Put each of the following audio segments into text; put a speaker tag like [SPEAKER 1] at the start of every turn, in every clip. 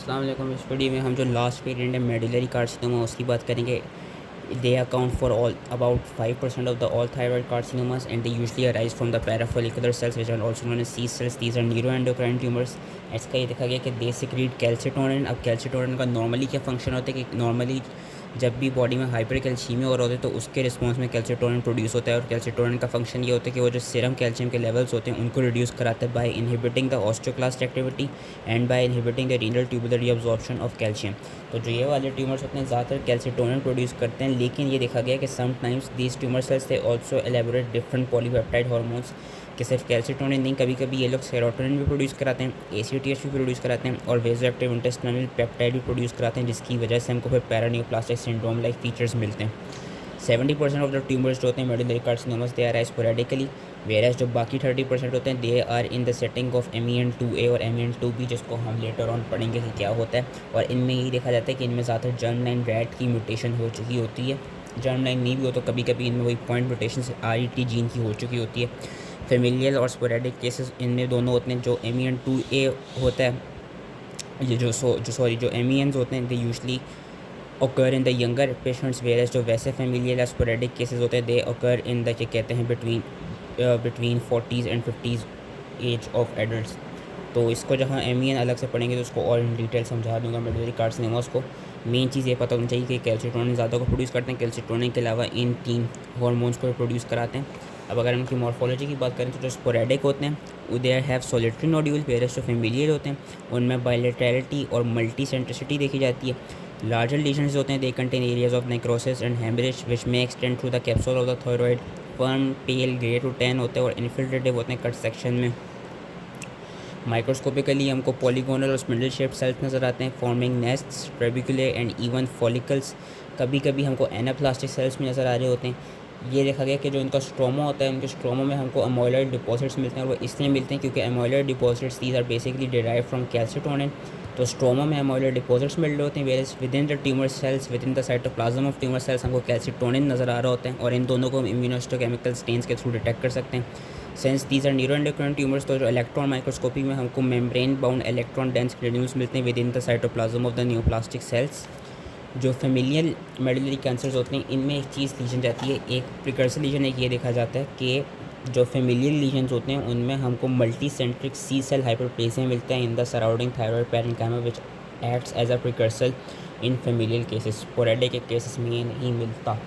[SPEAKER 1] अस्सलाम वालेकुम। इस वीडियो में हम जो लास्ट वेरिएंट है मेडुलरी कार्सिनोमा उसकी बात करेंगे। They account for all about 5% of the all thyroid carcinomas and they usually arise from the parafollicular cells which are also known as C cells. These are neuroendocrine tumours. इसका ये देखा गया कि they secrete calcitonin. अब calcitonin का normally क्या function होता है कि नॉर्मली जब भी बॉडी में हाइपर कैल्सीमिया हो रहा होता है तो उसके रिस्पॉन्स में कैल्सिटोनिन प्रोड्यूस होता है। और कैल्सिटोनिन का फंक्शन ये होता है कि वो जो सीरम कैल्शियम के लेवल्स होते हैं उनको रिड्यूस कराता है by inhibiting the osteoclast activity and by inhibiting the renal tubular reabsorption of calcium. तो जो ये वाले ट्यूमर्स होते हैं ज़्यादातर कैल्सिटोनिन प्रोड्यूस करते हैं, लेकिन ये देखा गया कि sometimes these tumour cells they also elaborate different polypeptide hormones कि सिर्फ कैल्सिटोनिन नहीं, कभी कभी ये लोग सेरोटोनिन भी प्रोड्यूस कराते हैं, ACTH भी प्रोड्यूस कराते हैं और वेजोएक्टिव इंटेस्टिनल पेप्टाइड भी प्रोड्यूस कराते हैं, जिसकी वजह से हमको फिर पैरानियोप्लास्टिक सिंड्रोम लाइक फीचर्स मिलते हैं। 70% ऑफ द ट्यूमर्स जो होते हैं medullary carcinomas they are sporadically, whereas जो बाकी 30% होते हैं they are in the setting of MEN2A और MEN2B, जिसको हम लेटर ऑन पढ़ेंगे कि क्या होता है। और इनमें यही देखा जाता है कि इनमें ज़्यादातर जर्म लाइन रैट की म्यूटेशन हो चुकी होती है। जर्म लाइन नहीं भी हो तो कभी कभी इनमें वही पॉइंट म्यूटेशन RET जीन की हो चुकी होती है। फेमिलियल और स्पोरेडिक केसेस इनमें दोनों होते हैं। जो MEN2A होता है, ये जो MENs होते हैं they usually occur in the younger patients, whereas जो वैसे familial या sporadic cases होते हैं they occur in the क्या कहते हैं between 40s and 50s age of adult. तो इसको जहाँ MEN अलग से पढ़ेंगे तो उसको और इन डिटेल समझा दूंगा। मेडुलरी कार्सिनोमास को मेन चीज़ ये पता होनी चाहिए कि कैल्सिटोनिन ज़्यादा को प्रोड्यूस करते हैं, कैल्सिटोनिन के अलावा इन 3 हार्मोन्स को प्रोड्यूस कराते हैं। अब अगर उनकी मॉर्फोलॉजी की बात करें तो जो स्पोरेडिक होते हैं they have solitary nodule, versus जो फेमिलियल होते हैं उनमें बायलेटरलिटी और मल्टी सेंट्रिसिटी देखी जाती है। लार्जर लीजन्स होते हैं they contain areas of necrosis and haemorrhage which may extend through the capsule of the thyroid. Firm pale grey to tan होते हैं और इन्फिल्ट्रेटिव होते हैं कट सेक्शन में। माइक्रोस्कोपिकली हमको पॉलीगोनल और स्पिंडल शेप्ड सेल्स नज़र आते हैं forming nests, trabeculae and even follicles. कभी कभी हमको एनाप्लास्टिक सेल्स भी नज़र आ रहे होते हैं। ये देखा गया कि जो इनका स्ट्रोमा होता है उनके स्ट्रोमा में हमको अमोइलॉइड डिपॉजिट्स मिलते हैं और वो इसलिए मिलते हैं क्योंकि amyloid deposits these are basically derive from calcitonin. तो स्ट्रोमा में अमोइलॉइड डिपॉजिट्स मिल रहे होते हैं, whereas with in the tumour cells with in the cytoplasm of tumour cells हमको कैल्सिटोनिन नज़र आ रहा होता है और इन दोनों को हम इम्यूनोहिस्टोकेमिकल स्टेन्स के थ्रू डिटेक्ट कर सकते हैं। Since these are neuroendocrine tumours, तो जो इलेक्ट्रॉन माइक्रोस्कोपी में हमको membrane bound electron dense granules मिलते हैं with in the cytoplasm of the neoplastic cells. जो फेमिलियल मेडुलरी कैंसर्स होते हैं इनमें एक चीज़ लीजन जाती है, एक प्रिकर्सर लीजन एक ये देखा जाता है कि जो फेमिलियल लीजन्स होते हैं उनमें हमको multicentric C cell hyperplasia मिलता है in the surrounding thyroid parenchyma which acts as a precursor in familial cases. Sporadic के केसेस में ये नहीं मिलता।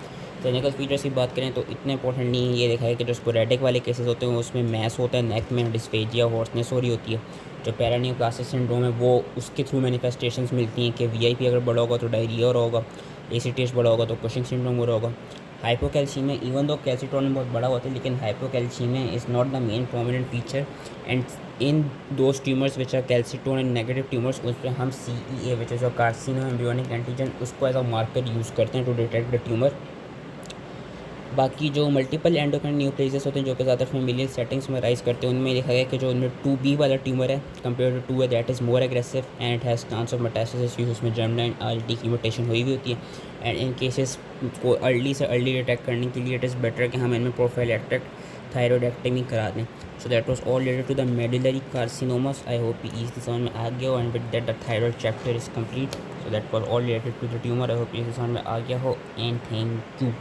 [SPEAKER 1] क्लिनिकल फीचर्स की बात करें तो इतने इंपॉर्टेंट नहीं है। ये देखा है कि जो स्पोरेडिक वाले केसेस होते हैं उसमें मैस होता है नेक में, डिस्फेजिया हॉर्सनेस हो रही होती है। जो पैरानियोप्लास्टिक सिंड्रोम है वो उसके थ्रू मैनिफेस्टेशंस मिलती हैं कि VIP अगर बड़ा होगा तो डायरिया हो रहा होगा, ACTH बड़ा होगा तो कुशिंग सिंड्रोम हो रहा होगा। हाइपोकैल्सीमिया, इवन दो कैल्सिटोनिन बहुत बड़ा होता है लेकिन hypocalcaemia is not the main prominent feature and in those tumours which are calcitonin negative tumours उस पर हम CEA which is carcinoembryonic antigen उसको एज अ मार्कर यूज़ करते हैं टू डिटेक्ट द ट्यूमर। बाकी जो मल्टीपल एंडोक्राइन न्यूक्लियस होते हैं जो कि ज़्यादा फेमिलियल सेटिंग्स में राइज करते हैं उनमें देखा गया कि जो उनमें 2B वाला ट्यूमर है compare to 2A that is more aggressive and it has chance of metastasis क्योंकि उसमें जर्मलाइन RET की म्यूटेशन हुई भी होती है। एंड इन केसेस को अर्ली से अर्ली डिटेक्ट करने के लिए इट इज़ बेटर कि हम इनमें प्रोफाइलैक्टिक थायरॉइडेक्टमी करा दें। So that was all related to the medullary carcinomas. I hope easily समझ में आ गया हो and with that the thyroid chapter is complete. So that was all related to the tumour. I hope easily समझ में आ गया हो एंड थैंक यू।